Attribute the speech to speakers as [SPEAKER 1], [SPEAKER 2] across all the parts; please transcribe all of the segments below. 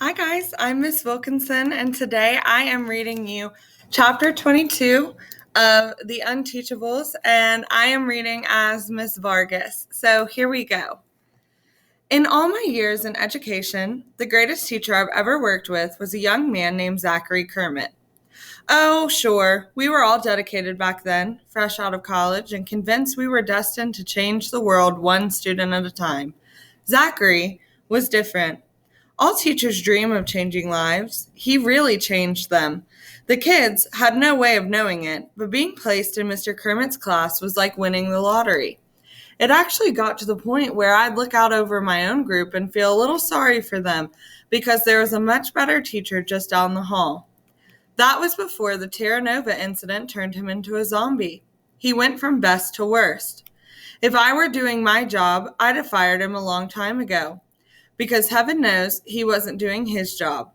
[SPEAKER 1] Hi guys, I'm Miss Wilkinson, and today I am reading you chapter 22 of the Unteachables, and I am reading as Miss Vargas. So here we go. In all my years in education, the greatest teacher I've ever worked with was a young man named Zachary Kermit. Oh, sure, we were all dedicated back then, fresh out of college, and convinced we were destined to change the world one student at a time. Zachary was different. All teachers dream of changing lives. He really changed them. The kids had no way of knowing it, but being placed in Mr. Kermit's class was like winning the lottery. It actually got to the point where I'd look out over my own group and feel a little sorry for them because there was a much better teacher just down the hall. That was before the Terra Nova incident turned him into a zombie. He went from best to worst. If I were doing my job, I'd have fired him a long time ago, because heaven knows he wasn't doing his job.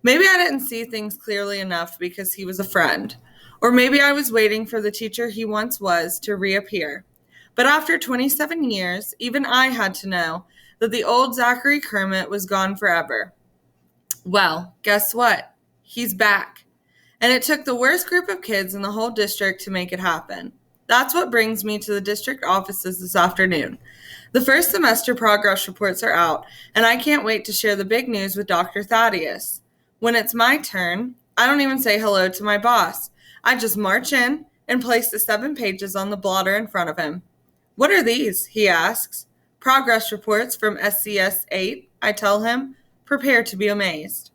[SPEAKER 1] Maybe I didn't see things clearly enough because he was a friend. Or maybe I was waiting for the teacher he once was to reappear. But after 27 years, even I had to know that the old Zachary Kermit was gone forever. Well, guess what? He's back. And it took the worst group of kids in the whole district to make it happen. That's what brings me to the district offices this afternoon. The first semester progress reports are out, and I can't wait to share the big news with Dr. Thaddeus. When it's my turn, I don't even say hello to my boss. I just march in and place the 7 pages on the blotter in front of him. What are these? He asks. Progress reports from SCS 8, I tell him. Prepare to be amazed.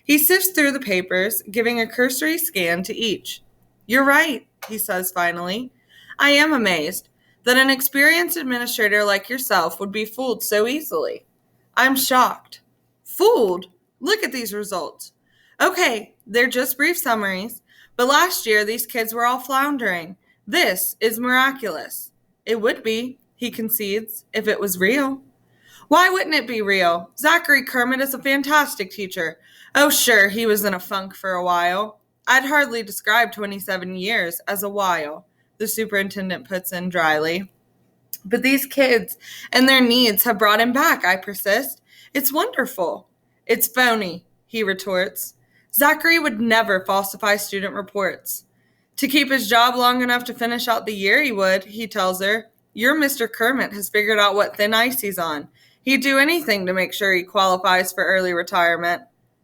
[SPEAKER 1] He sifts through the papers, giving a cursory scan to each. You're right, he says finally. I am amazed that an experienced administrator like yourself would be fooled so easily. I'm shocked. Fooled? Look at these results. Okay, they're just brief summaries, but last year these kids were all floundering. This is miraculous. It would be, he concedes, if it was real. Why wouldn't it be real? Zachary Kermit is a fantastic teacher. Oh, sure, he was in a funk for a while. I'd hardly describe 27 years as a while, the superintendent puts in dryly. But these kids and their needs have brought him back, I persist. It's wonderful. It's phony, he retorts. Zachary would never falsify student reports. To keep his job long enough to finish out the year, he would, he tells her. Your Mr. Kermit has figured out what thin ice he's on. He'd do anything to make sure he qualifies for early retirement.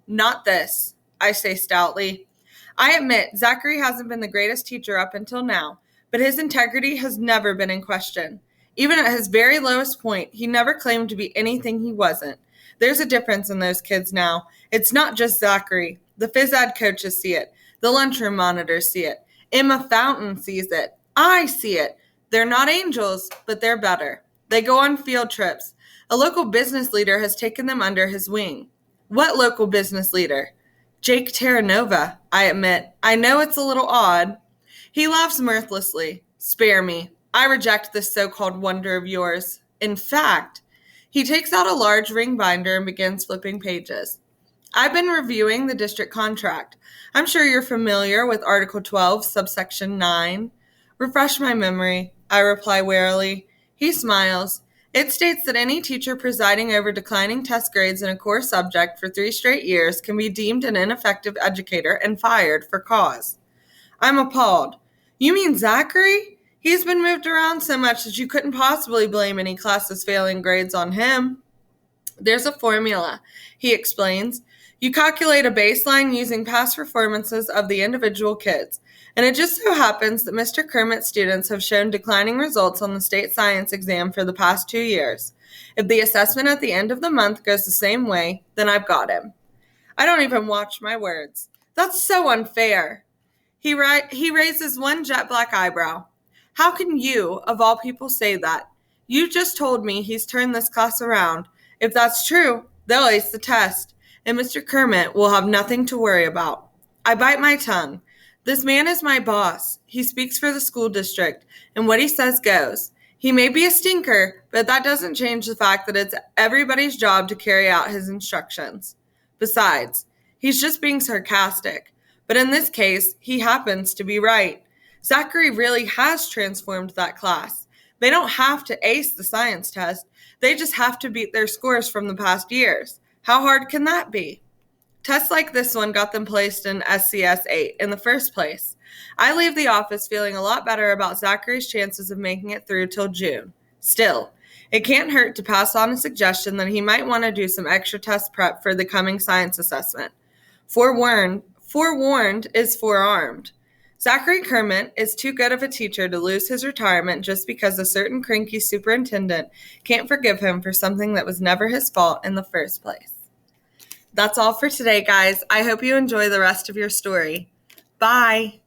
[SPEAKER 1] Not this, I say stoutly. I admit Zachary hasn't been the greatest teacher up until now, but his integrity has never been in question. Even at his very lowest point, he never claimed to be anything he wasn't. There's a difference in those kids now. It's not just Zachary. The phys ed coaches see it. The lunchroom monitors see it. Emma Fountain sees it. I see it. They're not angels, but they're better. They go on field trips. A local business leader has taken them under his wing. What local business leader? Jake Terranova, I admit. I know it's a little odd. He laughs mirthlessly. Spare me. I reject this so-called wonder of yours. In fact, he takes out a large ring binder and begins flipping pages. I've been reviewing the district contract. I'm sure you're familiar with Article 12, subsection 9. Refresh my memory, I reply warily. He smiles. It states that any teacher presiding over declining test grades in a core subject for 3 straight years can be deemed an ineffective educator and fired for cause. I'm appalled. You mean Zachary? He's been moved around so much that you couldn't possibly blame any classes failing grades on him. There's a formula, he explains. You calculate a baseline using past performances of the individual kids, and it just so happens that Mr. Kermit's students have shown declining results on the state science exam for the past 2 years. If the assessment at the end of the month goes the same way, then I've got him. I don't even watch my words. That's so unfair. He raises one jet black eyebrow. How can you, of all people, say that? You just told me he's turned this class around. If that's true, they'll ace the test, and Mr. Kermit will have nothing to worry about. I bite my tongue. This man is my boss. He speaks for the school district, and what he says goes. He may be a stinker, but that doesn't change the fact that it's everybody's job to carry out his instructions. Besides, he's just being sarcastic. But in this case, he happens to be right. Zachary really has transformed that class. They don't have to ace the science test. They just have to beat their scores from the past years. How hard can that be? Tests like this one got them placed in SCS 8 in the first place. I leave the office feeling a lot better about Zachary's chances of making it through till June. Still, it can't hurt to pass on a suggestion that he might want to do some extra test prep for the coming science assessment. Forewarned is forearmed. Zachary Kermit is too good of a teacher to lose his retirement just because a certain cranky superintendent can't forgive him for something that was never his fault in the first place. That's all for today, guys. I hope you enjoy the rest of your story. Bye.